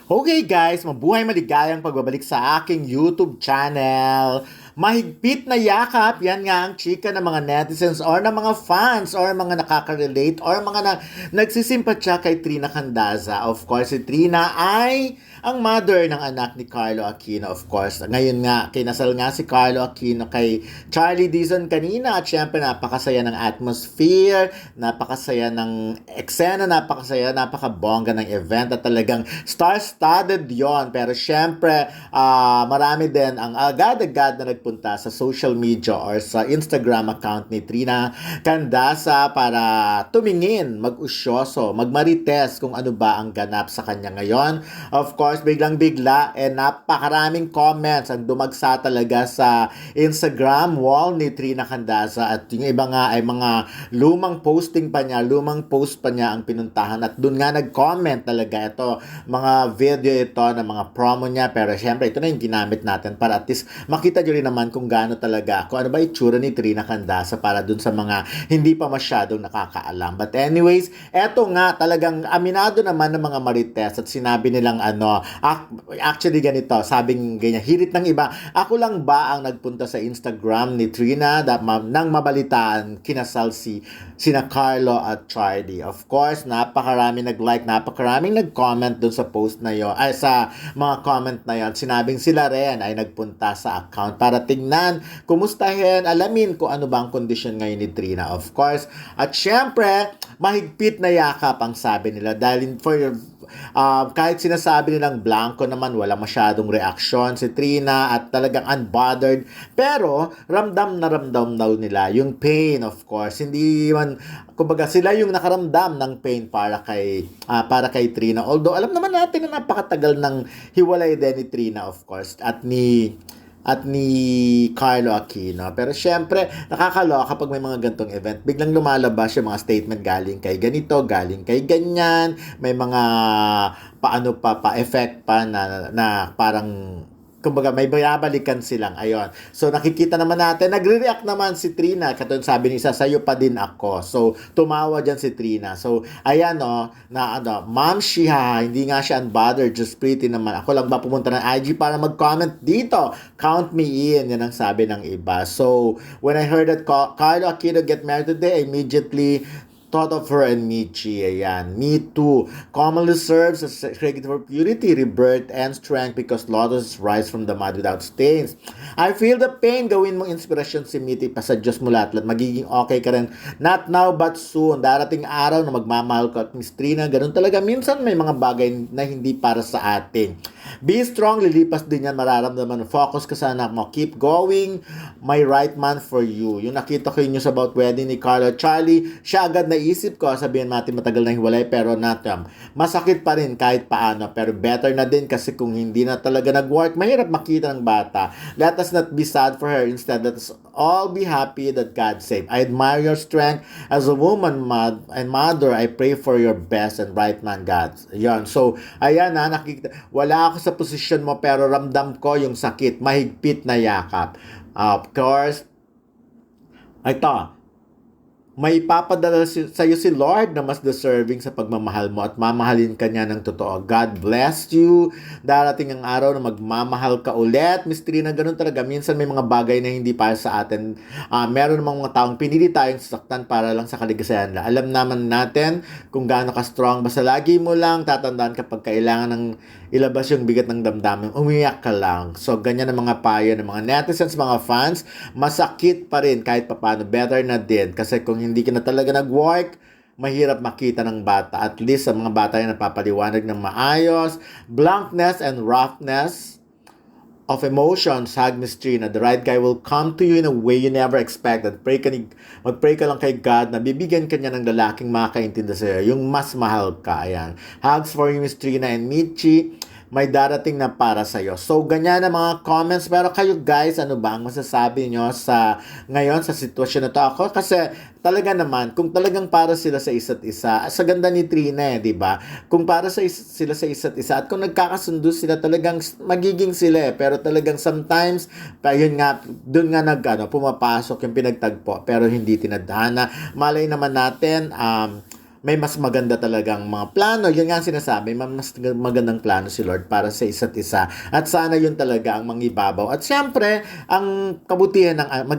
Okay guys, mabuhay maligayang pagbabalik sa aking YouTube channel. Mahigpit na yakap, yan nga ang chika ng mga netizens or ng mga fans or mga nakaka-relate or mga nagsisimpatya kay Trina Candaza. Of course, si Trina ay ang mother ng anak ni Carlo Aquino, of course. Ngayon nga, kinasal nga si Carlo Aquino kay Charlie Dizon kanina at syempre napakasaya ng atmosphere, napakasaya ng eksena, napakasaya, napakabongga ng event at talagang star-studded yon. Pero syempre, marami din ang agad-agad na nagpunta sa social media or sa Instagram account ni Trina Candaza para tumingin, mag-usyoso, magmarites kung ano ba ang ganap sa kanya ngayon. Of course, biglang-bigla, napakaraming comments ang dumagsa talaga sa Instagram wall ni Trina Candaza at yung iba nga ay mga lumang posting pa niya, lumang post pa niya ang pinuntahan at dun nga nag-comment talaga ito, mga video ito ng mga promo niya, pero syempre ito na yung ginamit natin para at least makita nyo rin naman kung gaano talaga, kung ano ba itsura ni Trina Candaza para dun sa mga hindi pa masyadong nakakaalam. But anyways, eto nga talagang aminado naman ng mga marites at sinabi nilang actually ganito, sabing ganyan, hirit ng iba, ako lang ba ang nagpunta sa Instagram ni Trina nang mabalitaan kinasal sina Carlo at Charlie. Of course, napakarami nag-like, napakaraming nag-comment dun sa post na yon, ay sa mga comment na yon. Sinabing sila rin ay nagpunta sa account para tingnan, kumustahin, alamin kung ano ba ang kondisyon ngayon ni Trina. Of course, at syempre, mahigpit na yakap ang sabi nila dahil kahit sinasabi nilang blanco naman, wala masyadong reaksyon si Trina at talagang unbothered. Pero, ramdam na ramdam daw nila yung pain, of course. Hindi man, kumbaga, sila yung nakaramdam ng pain para kay Trina. Although, alam naman natin na napakatagal ng hiwalay din ni Trina, of course, at ni Carlo Aquino. Pero syempre, nakakaloka kapag may mga gantong event. Biglang lumalabas yung mga statement galing kay ganito, galing kay ganyan. May mga pa-effect pa na parang kumbaga may babalikan silang ayon. So nakikita naman natin, nagre-react naman si Trina, katulad sabi ni isa, sa'yo pa din ako. So tumawa diyan si Trina. So ayan ma'am Shiha, hindi nga siya unbothered, just pretty naman. Ako lang ba pumunta ng IG para mag-comment dito? Count me in, yan ang sabi ng iba. So when I heard that Carlo Aquino get married today, I immediately thought of her and Michi. Ayan. Me too. Commonly serves as a secret for purity, rebirth, and strength because lotus rise from the mud without stains. I feel the pain. Gawin mong inspirasyon si Miti pa sa Diyos mo lahat. Magiging okay ka rin. Not now but soon. Darating araw na magmamahal ka at Miss Trina. Ganun talaga. Minsan may mga bagay na hindi para sa atin. Be strong. Lilipas din yan. Mararamdaman. Focus ka sa anak mo. Keep going. My right man for you. Yung nakita ko yung news about wedding ni Carlo Charlie, siya agad naisip ko, sabihin natin matagal na hiwalay, pero masakit pa rin kahit paano, pero better na din kasi kung hindi na talaga nag-work, mahirap makita ng bata. Let us not be sad for her, instead let us all be happy that God saved. I admire your strength as a woman and mother. I pray for your best and right man, God. Yan. So ayan nakikita, wala ako sa posisyon mo pero ramdam ko yung sakit, mahigpit na yakap. Of course, ito, may ipapadala sa iyo si Lord na mas deserving sa pagmamahal mo at mamahalin ka niya ng totoo. God bless you. Darating ang araw na magmamahal ka ulit. Miss Trina, ganun talaga. Minsan may mga bagay na hindi para sa atin. Meron namang mga taong pinili tayong sasaktan para lang sa kaligayahan nila. Alam naman natin kung gaano ka strong. Basta lagi mo lang tatandaan kapag kailangan ng ilabas yung bigat ng damdamin, umiyak ka lang. So, ganyan ang mga payo ng mga netizens, mga fans. Masakit pa rin kahit papano. Better na din. Kasi kung hindi ka na talaga nag-work, mahirap makita ng bata. At least sa mga bata yung napapaliwanag ng maayos. Blankness and roughness of emotions, hug Miss Trina. The right guy will come to you in a way you never expected. Mag-pray ka lang kay God na bibigyan ka niya ng lalaking makaintindi sa'yo. Yung mas mahal ka. Ayan. Hugs for you, Miss Trina and Michi. May darating na para sa'yo. So, ganyan ang mga comments. Pero kayo guys, ano ba ang masasabi nyo ngayon sa sitwasyon na to? Ako kasi talaga naman, kung talagang para sila sa isa't isa, sa ganda ni Trina di ba? Kung para sila sa isa't isa at kung nagkakasundo sila, talagang magiging sila Pero talagang sometimes, yun nga, doon nga pumapasok yung pinagtagpo pero hindi tinadhana. Malay naman natin, may mas maganda talagang mga plano. Yun nga ang sinasabi, may mas magandang plano si Lord para sa isa't isa. At sana yun talaga ang mangibabaw. At syempre, ang kabutihan ng